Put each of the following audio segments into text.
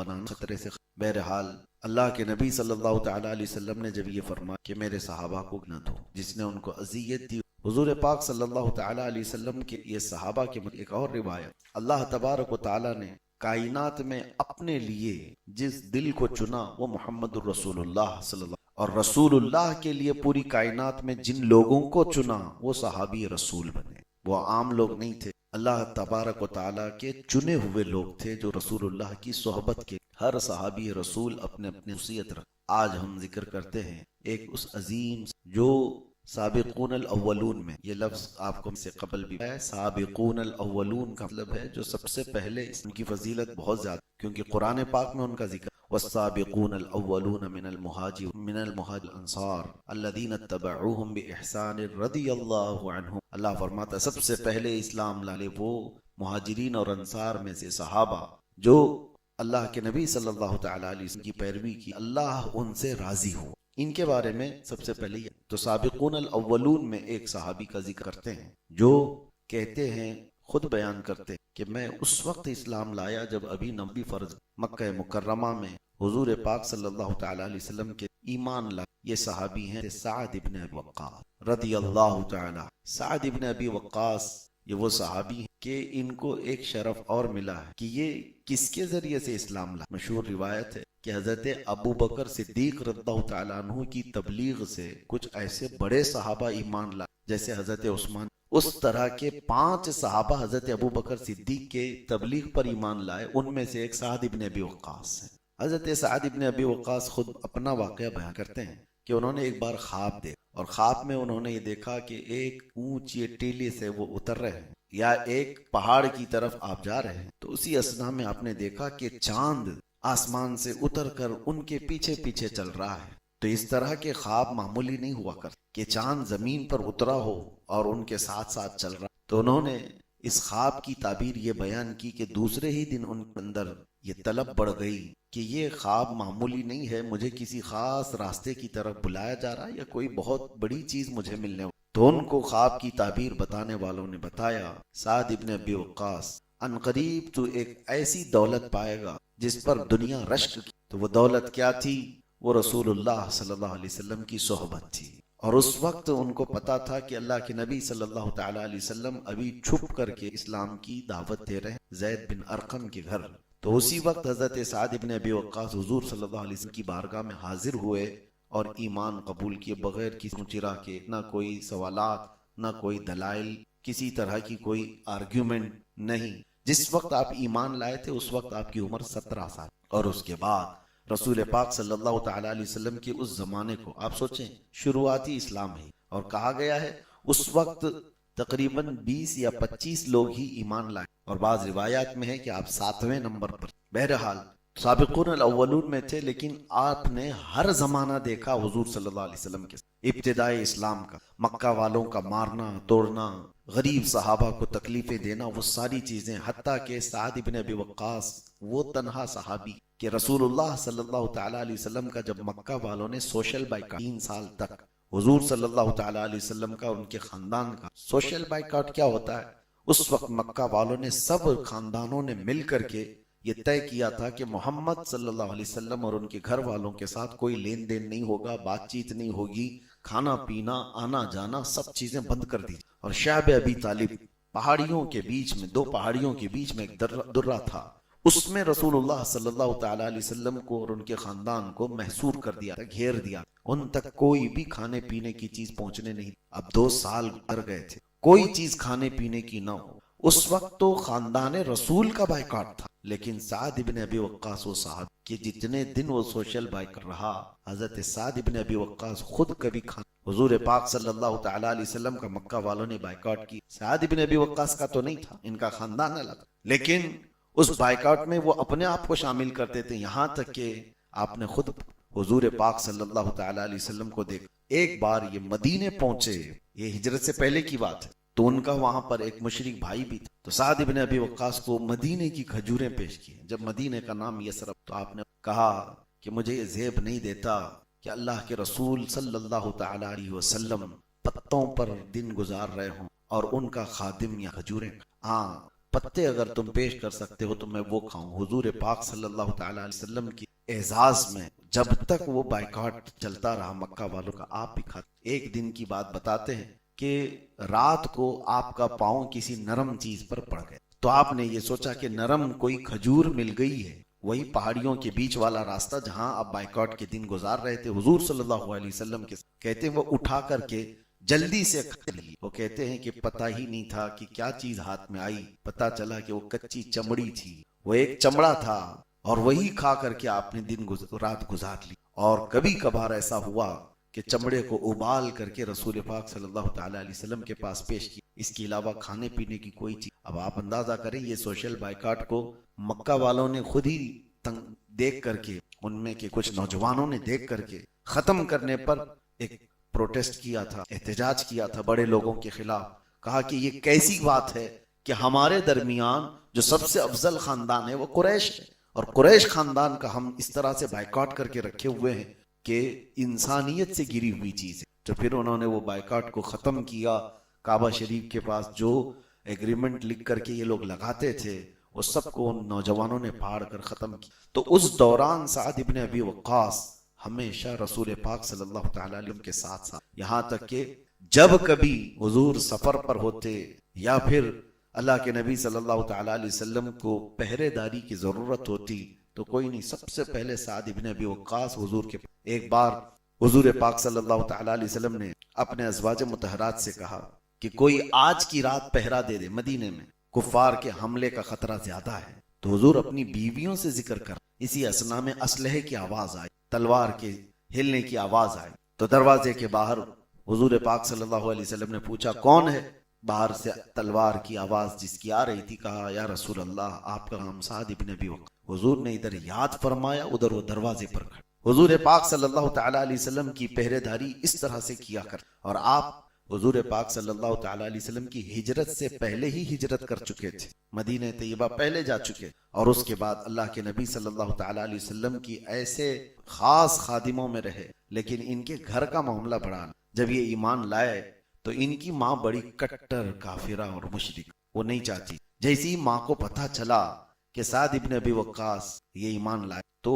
بنانا خطرے سے بہرحال اللہ کے نبی صلی اللہ تعالیٰ علیہ وسلم نے جب یہ فرمایا کہ میرے صحابہ کو نہ دو جس نے ان کو اذیت دی، حضور پاک صلی اللہ تعالیٰ علیہ وسلم کے یہ صحابہ کے ایک اور روایت، اللہ تبارک و تعالیٰ نے کائنات میں اپنے لیے جس دل کو چنا وہ محمد الرسول اللہ صلی اللہ، اور رسول اللہ کے لیے پوری کائنات میں جن لوگوں کو چنا وہ صحابی رسول بنے، وہ عام لوگ نہیں تھے، اللہ تبارک و تعالیٰ کے چنے ہوئے لوگ تھے جو رسول اللہ کی صحبت کے، ہر صحابی رسول اپنے اپنے خصوصیت رکھ۔ آج ہم ذکر کرتے ہیں ایک اس عظیم جو سابقون الاولون میں، یہ لفظ آپ کو سے قبل بھی ہے، سابقون الاولون کا مطلب ہے جو سب سے پہلے، ان کی فضیلت بہت زیادہ کیونکہ قرآن پاک میں ان کا ذکر، والسابقون الاولون من المہاجرین الانصار الذین اتبعوهم باحسان رضی اللہ عنہم، اللہ فرماتا ہے سب سے پہلے اسلام لائے وہ مہاجرین اور انصار میں سے صحابہ جو اللہ کے نبی صلی اللہ تعالیٰ علیہ وسلم کی پیروی کی، اللہ ان سے راضی ہو، ان کے بارے میں سب سے پہلے تو سابقون الاولون میں ایک صحابی کا ذکر کرتے ہیں جو کہتے ہیں، خود بیان کرتے ہیں کہ میں اس وقت اسلام لایا جب ابھی نبی فرض مکہ مکرمہ میں حضور پاک صلی اللہ تعالیٰ علیہ وسلم کے ایمان لایا۔ یہ صحابی ہیں سعد ابن ابی وقاص رضی اللہ تعالیٰ۔ سعد ابن ابی وقاص یہ وہ صحابی ہیں کہ ان کو ایک شرف اور ملا ہے کہ یہ کس کے ذریعے سے اسلام لا۔ مشہور روایت ہے کہ حضرت ابو بکر صدیق رضی اللہ تعالیٰ عنہ کی تبلیغ سے کچھ ایسے بڑے صحابہ ایمان لائے جیسے حضرت عثمان، اس طرح کے 5 صحابہ حضرت ابو بکر صدیق کے تبلیغ پر ایمان لائے، ان میں سے ایک سعد ابن ابی وقاص ہے۔ حضرت سعد ابن ابی وقاص خود اپنا واقعہ بیان کرتے ہیں کہ انہوں نے ایک بار خواب دیکھا، اور خواب میں انہوں نے یہ دیکھا کہ ایک اونچی ٹیلے سے وہ اتر رہے ہیں یا ایک پہاڑ کی طرف آپ جا رہے ہیں، تو اسی اثنا میں آپ نے دیکھا کہ چاند آسمان سے اتر کر ان کے پیچھے پیچھے چل رہا ہے۔ تو اس طرح کے خواب معمولی نہیں ہوا کرتے کہ چاند زمین پر اترا ہو اور ان کے ساتھ ساتھ چل رہا۔ تو انہوں نے اس خواب کی تعبیر یہ بیان کی کہ دوسرے ہی دن ان کے اندر یہ طلب بڑھ گئی کہ یہ خواب معمولی نہیں ہے، مجھے کسی خاص راستے کی طرف بلایا جا رہا ہے یا کوئی بہت بڑی چیز مجھے ملنے والی۔ تو ان کو خواب کی تعبیر بتانے والوں نے بتایا، سعد ابن ابی وقاص ان قریب تو ایک ایسی دولت پائے گا جس پر دنیا رشک کی۔ تو وہ دولت کیا تھی؟ وہ رسول اللہ صلی اللہ علیہ وسلم کی صحبت تھی، اور اس وقت ان کو پتا تھا کہ اللہ کے نبی صلی اللہ تعالیٰ علیہ وسلم ابھی چھپ کر کے اسلام کی دعوت دے رہے ہیں زید بن ارقم کے گھر۔ تو اسی وقت حضرت سعد ابن ابی وقاص حضور صلی اللہ علیہ وسلم کی بارگاہ میں حاضر ہوئے اور ایمان قبول کیے بغیر کسی چرا کے، نہ کوئی سوالات، نہ کوئی دلائل، کسی طرح کی کوئی آرگیومنٹ نہیں۔ جس وقت آپ ایمان لائے تھے اس وقت آپ کی عمر 17 سال، اور اس کے بعد رسول پاک صلی اللہ تعالیٰ علیہ وسلم کے اس زمانے کو آپ سوچیں، شروعاتی اسلام ہے، اور کہا گیا ہے اس وقت تقریباً 20 یا 25 لوگ ہی ایمان لائے، اور بعض روایات میں ہے کہ آپ 7ویں نمبر پر۔ بہرحال سابقون الاولون میں تھے، لیکن آپ نے ہر زمانہ دیکھا حضور صلی اللہ علیہ وسلم کے ابتدائی اسلام کا، مکہ والوں کا مارنا توڑنا، غریب صحابہ کو تکلیفیں دینا، وہ ساری چیزیں، حتیٰ کہ سعد ابن ابی وقاص وہ تنہا صحابی کہ رسول اللہ صلی اللہ تعالیٰ علیہ وسلم کا جب مکہ والوں نے سوشل بائیکاٹ 3 سال تک حضور صلی اللہ تعالیٰ علیہ وسلم کا اور ان کے خاندان کا سوشل بائیکاٹ کیا ہوتا ہے، اس وقت مکہ والوں نے سب خاندانوں نے مل کر کے یہ طے کیا تھا کہ محمد صلی اللہ علیہ وسلم اور ان کے گھر والوں کے ساتھ کوئی لین دین نہیں ہوگا، بات چیت نہیں ہوگی، کھانا پینا آنا جانا سب چیزیں بند کر دی۔ اور شعب ابی طالب پہاڑیوں کے بیچ میں، 2 پہاڑیوں کے بیچ میں ایک درہ تھا، اس میں رسول اللہ صلی اللہ تعالیٰ علیہ وسلم کو اور ان کے خاندان کو محصور کر دیا، گھیر دیا، ان تک کوئی بھی کھانے پینے کی چیز پہنچنے نہیں۔ اب 2 سال گزر گئے تھے، کوئی چیز کھانے پینے کی نہ ہو۔ اس وقت تو خاندان رسول کا بائیکاٹ تھا، لیکن سعد ابن ابی وقاص وہ صاحب کہ جتنے دن وہ سوشل بائیکاٹ رہا، حضرت سعد ابن ابی وقاص خود کبھی حضور پاک صلی اللہ تعالیٰ علیہ وسلم کا مکہ والوں نے بائیکاٹ کی، سعد ابن ابی وقاص کا تو نہیں تھا، ان کا خاندان الگ، لیکن اس بائیکاٹ میں وہ اپنے آپ کو شامل کرتے تھے، یہاں تک کہ آپ نے خود حضور پاک صلی اللہ تعالیٰ علیہ وسلم کو دیکھا۔ ایک بار یہ مدینے پہنچے، یہ ہجرت سے پہلے کی بات ہے، تو ان کا وہاں پر ایک مشرک بھائی بھی تھا، تو سعد ابن ابی وقاص کو مدینے کی کھجوریں پیش کی۔ جب مدینے کا نام یثرب، تو آپ نے کہا کہ مجھے یہ زیب نہیں دیتا کہ اللہ کے رسول صلی اللہ تعالیٰ علیہ وسلم پتوں پر دن گزار رہے ہوں اور ان کا خادم یا کھجوریں۔ ہاں، پتے اگر تم پیش کر سکتے ہو تو میں وہ کھاؤں۔ حضور پاک صلی اللہ تعالی علیہ وسلم کی اعزاز میں جب تک وہ بائیکاٹ چلتا رہا مکہ والوں کا، آپ بھی کھاتے۔ ایک دن کی بات بتاتے ہیں کہ رات کو آپ کا پاؤں کسی نرم چیز پر پڑ گیا، تو آپ نے یہ سوچا کہ نرم کوئی کھجور مل گئی ہے، وہی پہاڑیوں کے بیچ والا راستہ جہاں آپ بائیکاٹ کے دن گزار رہے تھے حضور صلی اللہ علیہ وسلم کے، کہتے ہیں وہ اٹھا کر کے جلدی سے کھا لی۔ وہ کہتے ہیں کہ پتہ ہی نہیں تھا کہ کیا چیز ہاتھ میں آئی، پتہ چلا کہ وہ کچی چمڑی تھی، وہ ایک چمڑا تھا، اور وہی کھا کر کے آپ نے رات گزار لی۔ اور کبھی کبھار ایسا ہوا کہ چمڑے کو ابال کر کے رسول پاک صلی اللہ تعالی علیہ وسلم کے پاس پیش کی، اس کے علاوہ کھانے پینے کی کوئی چیز۔ اب آپ اندازہ کریں یہ سوشل بائیکاٹ کو مکہ والوں نے خود ہی دیکھ کر کے، ان میں کے کچھ نوجوانوں نے دیکھ کر کے ختم کرنے پر ایک پروٹیسٹ کیا تھا، احتجاج کیا تھا بڑے لوگوں کے خلاف۔ کہا کہ یہ کیسی بات ہے کہ ہمارے درمیان جو سب سے افضل خاندان ہے وہ قریش ہے، اور قریش خاندان کا ہم اس طرح سے بائیکاٹ کر کے رکھے ہوئے ہیں کہ انسانیت سے گری ہوئی چیز ہے۔ تو پھر انہوں نے وہ بائیکاٹ کو ختم کیا۔ کعبہ شریف کے پاس جو ایگریمنٹ لکھ کر کے یہ لوگ لگاتے تھے وہ سب کو ان نوجوانوں نے پھاڑ کر ختم کیا۔ تو اس دوران سعد ابن ابی وقاص ہمیشہ رسول پاک صلی اللہ تعالی علیہ وسلم کے ساتھ ساتھ، یہاں تک کہ جب کبھی حضور سفر پر ہوتے یا پھر اللہ کے نبی صلی اللہ تعالی علیہ وسلم کو پہرے داری کی ضرورت ہوتی تو کوئی نہیں، سب سے پہلے سعد ابن ابی وقاص حضور کے۔ ایک بار حضور پاک صلی اللہ تعالی علیہ وسلم نے اپنے ازواج مطہرات سے کہا کہ کوئی آج کی رات پہرا دے دے، مدینے میں کفار کے حملے کا خطرہ زیادہ ہے۔ تو حضور اپنی بیویوں سے ذکر کر، اسی اسنا میں اسلحے کی آواز آئی، تلوار کے ہلنے کی آواز آئی، تو دروازے کے باہر حضور پاک صلی اللہ علیہ وسلم نے پوچھا کون ہے؟ باہر سے تلوار کی آواز جس کی آ رہی تھی، کہا یا رسول اللہ آپ کا نام سعد ابن ابی وقاص۔ حضور نے ادھر یاد فرمایا، ادھر وہ دروازے پر کھڑے۔ حضور پاک صلی اللہ تعالی علیہ وسلم کی پہرے داری اس طرح سے کیا کر، اور آپ حضور پاک صلی اللہ تعالی علیہ وسلم کی ہجرت سے پہلے ہی ہجرت کر چکے تھے، مدینہ طیبہ پہلے جا چکے، اور اس کے بعد اللہ کے نبی صلی اللہ تعالی علیہ وسلم کی ایسے خاص خادموں میں رہے۔ لیکن ان کے گھر کا معاملہ بڑا، جب یہ ایمان لائے تو ان کی ماں بڑی کٹر کافرہ اور مشرک، وہ نہیں چاہتی۔ جیسی ماں کو پتہ چلا کہ سعد ابن ابی وقاص یہ ایمان لائے تو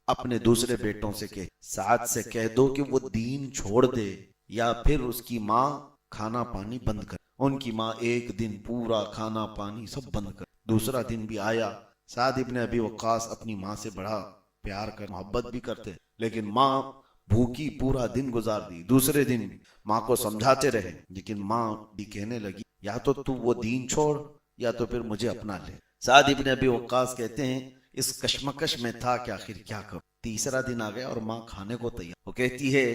اپنے دوسرے بیٹوں سے کہ سعد سے کہہ دو کہ وہ دین چھوڑ دے یا پھر اس کی ماں کھانا پانی بند کر۔ ان کی ماں ایک دن پورا کھانا پانی سب بند کر۔ دوسرا دن بھی آیا، سعد ابن ابی وقاص اپنی ماں سے بڑا پیار کر محبت بھی کرتے، لیکن ماں بھوکی پورا دن گزار دی۔ دوسرے دن ماں کو سمجھاتے رہے، لیکن ماں بھی کہنے لگی یا تو وہ دین چھوڑ یا تو پھر مجھے اپنا لے۔ سعد ابن ابی وقاص کہتے ہیں اس کشمکش میں تھا کہ آخر کیا کروں۔ تیسرا دن آ گیا اور ماں کھانے کو تیار، وہ کہتی ہے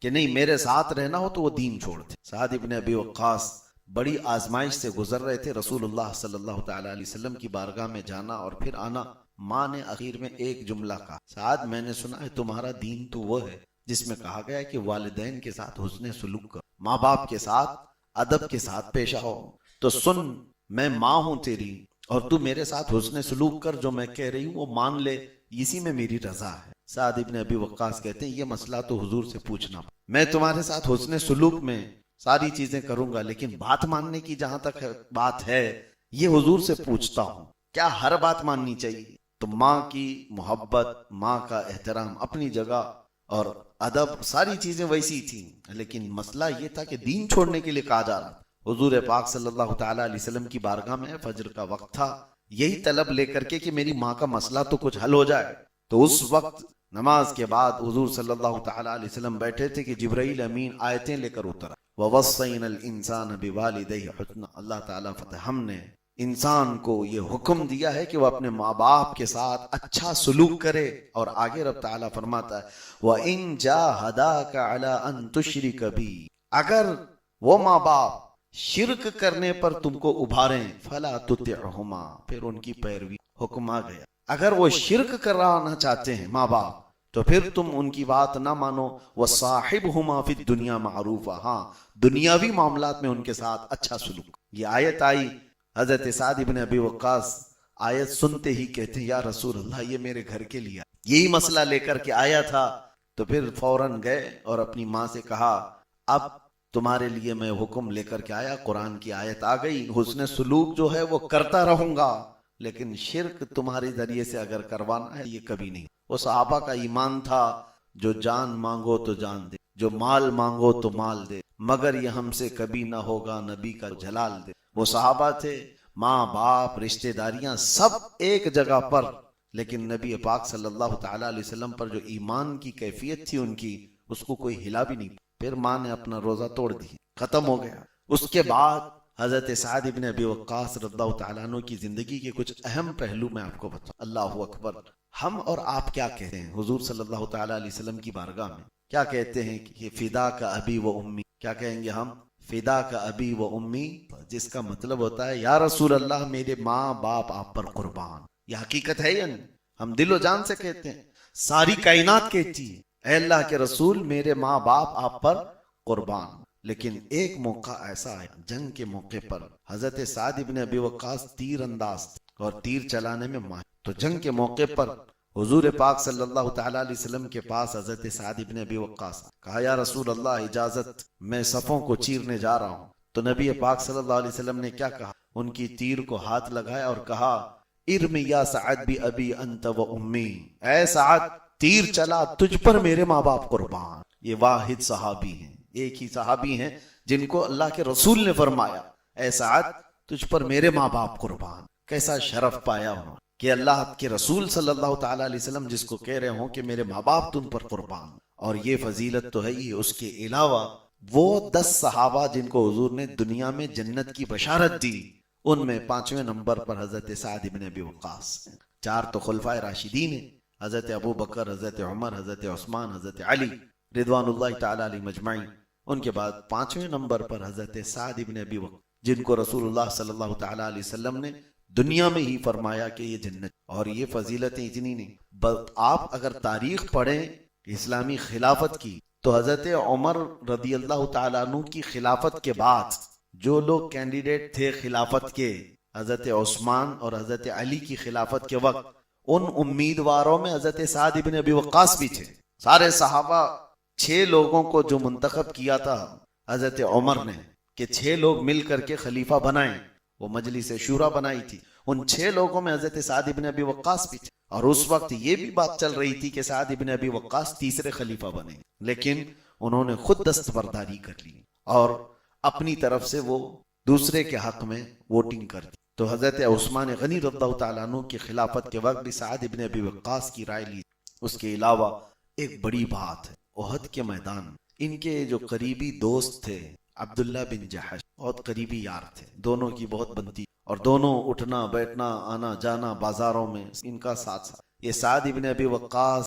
کہ نہیں میرے ساتھ رہنا ہو تو وہ دین چھوڑ دے۔ سعد ابن ابی وقاص بڑی آزمائش سے گزر رہے تھے، رسول اللہ صلی اللہ تعالی علیہ وسلم کی بارگاہ میں جانا اور پھر آنا۔ ماں نے اخیر میں ایک جملہ کہا، سعد میں نے سنا ہے تمہارا دین تو وہ ہے جس میں کہا گیا ہے کہ والدین کے ساتھ حسن سلوک کر، ماں باپ کے ساتھ ادب کے ساتھ پیش آؤ، تو سن میں ماں ہوں تیری اور تو میرے ساتھ حسن سلوک کر، جو میں کہہ رہی ہوں وہ مان لے، اسی میں میری رضا ہے۔ سعد ابن ابی وقاص کہتے ہیں یہ مسئلہ تو حضور سے پوچھنا، میں تمہارے ساتھ حسن سلوک میں ساری چیزیں کروں گا، لیکن بات ماننے کی جہاں تک بات ہے یہ حضور سے پوچھتا ہوں، کیا ہر بات ماننی چاہیے؟ تو ماں کی محبت، ماں کا احترام اپنی جگہ اور ادب ساری چیزیں ویسی تھیں، لیکن مسئلہ یہ تھا کہ دین چھوڑنے کے لیے کہا جا رہا۔ حضور پاک صلی اللہ تعالی علیہ وسلم کی بارگاہ میں فجر کا وقت تھا، یہی طلب لے کر کے کہ میری ماں کا مسئلہ تو کچھ حل ہو جائے۔ تو اس وقت نماز کے بعد حضور صلی اللہ تعالی علیہ وسلم بیٹھے تھے کہ جبرائیل امین آیتیں لے کر اترا، وَوَصَّيْنَا الْإِنسَانَ بِوَالِدَيْهِ حُسْنًا، اللہ تعالیٰ فتح ہم نے انسان کو یہ حکم دیا ہے کہ وہ اپنے ماں باپ کے ساتھ اچھا سلوک کرے، اور آگے رب تعالیٰ فرماتا ہے وَإِن جَاهَدَاكَ عَلَىٰ أَن تُشْرِكَ بِي، اگر وہ ماں باپ شرک کرنے پر تم کو ابھاریں فَلَا تُطِعْهُمَا، پھر ان کی پیروی، حکم آ گیا۔ اگر وہ شرک کرانا چاہتے ہیں ماں باپ تو پھر تم ان کی بات نہ مانو، وَصَاحِبْهُمَا فِي الدُّنْيَا مَعْرُوفًا، ہاں دنیاوی معاملات میں ان کے ساتھ اچھا سلوک۔ یہ آیت آئی، حضرت سعد ابن ابی وقاص آیت سنتے ہی کہتے ہیں یا رسول اللہ یہ میرے گھر کے لیے یہی مسئلہ لے کر کے آیا تھا۔ تو پھر فوراً گئے اور اپنی ماں سے کہا اب تمہارے لیے میں حکم لے کر کے آیا، قرآن کی آیت آ گئی، حسن سلوک جو ہے وہ کرتا رہوں گا، لیکن شرک تمہارے ذریعے سے اگر کروانا ہے یہ کبھی نہیں۔ وہ صحابہ کا ایمان تھا، جو جان مانگو تو جان دے، جو مال مانگو تو مال دے، مگر یہ ہم سے کبھی نہ ہوگا نبی کا جلال دے۔ وہ صحابہ تھے، ماں باپ رشتہ داریاں سب ایک جگہ پر، لیکن نبی پاک صلی اللہ تعالی علیہ وسلم پر جو ایمان کی کیفیت تھی ان کی، اس کو کوئی ہلا بھی نہیں۔ پھر ماں نے اپنا روزہ توڑ دی، ختم ہو گیا۔ اس کے بعد حضرت سعد ابن ابی وقاص رضی اللہ تعالیٰ عنہ کی زندگی کے کچھ اہم پہلو میں آپ کو بتاؤں۔ اللہ اکبر۔ ہم اور آپ کیا کہتے ہیں حضور صلی اللہ تعالیٰ علیہ وسلم کی بارگاہ میں؟ کیا کہتے ہیں کہ فدا کا ابی و امی؟ کیا کہیں گے ہم؟ فدا کا ابی و امی، جس کا مطلب ہوتا ہے یا رسول اللہ میرے ماں باپ آپ پر قربان۔ یہ حقیقت ہے یا نہیں؟ ہم دل و جان سے کہتے ہیں، ساری کائنات کہتی ہے اے اللہ کے رسول میرے ماں باپ آپ پر قربان۔ لیکن ایک موقع ایسا ہے، جنگ کے موقع پر حضرت سعد ابن ابی وقاص تیر انداز اور تیر چلانے میں ماہر، تو جنگ کے موقع پر حضور پاک صلی اللہ تعالیٰ علیہ وسلم کے پاس حضرت سعد ابن ابی وقاص کہا یا رسول اللہ اجازت، میں صفوں کو چیرنے جا رہا ہوں۔ تو نبی پاک صلی اللہ علیہ وسلم نے کیا کہا؟ ان کی تیر کو ہاتھ لگایا اور کہا ارمی یا سعد بی ابی انت و امی، اے سعد تیر چلا، تجھ پر میرے ماں باپ قربان۔ یہ واحد صحابی ہیں، ایک ہی صحابی ہیں جن کو اللہ کے رسول نے فرمایا اے سعد تجھ پر میرے ماں باپ قربان۔ کیسا شرف پایا انہوں کہ اللہ کے رسول صلی اللہ تعالیٰ علیہ وسلم جس کو کہہ رہے ہوں کہ میرے ماں باپ تم پر قربان۔ اور یہ فضیلت تو ہے ہی، اس کے علاوہ وہ 10 صحابہ جن کو حضور نے دنیا میں جنت کی بشارت دی، ان میں 5ویں نمبر پر حضرت سعد ابن ابی وقاص۔ 4 تو خلفائے راشدین ہیں، حضرت ابو بکر، حضرت عمر، حضرت عثمان، حضرت علی رضوان اللہ تعالیٰ علیہ مجمعین۔ ان کے بعد 5ویں نمبر پر حضرت سعد ابن ابی وقاص، جن کو رسول اللہ صلی اللہ تعالیٰ علیہ وسلم نے دنیا میں ہی فرمایا کہ یہ جنت۔ اور یہ فضیلتیں اتنی نہیں، آپ اگر تاریخ پڑھیں اسلامی خلافت کی تو حضرت عمر رضی اللہ تعالیٰ عنہ کی خلافت کے بعد جو لوگ کینڈیڈیٹ تھے خلافت کے، حضرت عثمان اور حضرت علی کی خلافت کے وقت، ان امیدواروں میں حضرت سعد ابن ابی وقاص بھی تھے۔ سارے صحابہ 6 لوگوں کو جو منتخب کیا تھا حضرت عمر نے کہ 6 لوگ مل کر کے خلیفہ بنائیں، وہ مجلس شورا بنائی تھی، ان 6 لوگوں میں حضرت سعد ابن ابی وقاص بھی تھے۔ اور اس وقت یہ بھی بات چل رہی تھی کہ سعد ابن ابی وقاص تیسرے خلیفہ بنے، لیکن انہوں نے خود دستبرداری کر لی اور اپنی طرف سے وہ دوسرے کے حق میں ووٹنگ کر دی۔ تو حضرت عثمان غنی رضی اللہ تعالیٰ عنہ کی خلافت کے وقت بھی سعد ابن ابی وقاص کی رائے لی۔ اس کے علاوہ ایک بڑی بات ہے، احد کے میدان ان کے جو قریبی دوست تھے عبداللہ بن جحش، بہت قریبی یار تھے، دونوں کی بہت بنتی، اور دونوں اٹھنا بیٹھنا آنا جانا بازاروں میں ان کا ساتھ۔ یہ سعد ابن ابی وقاص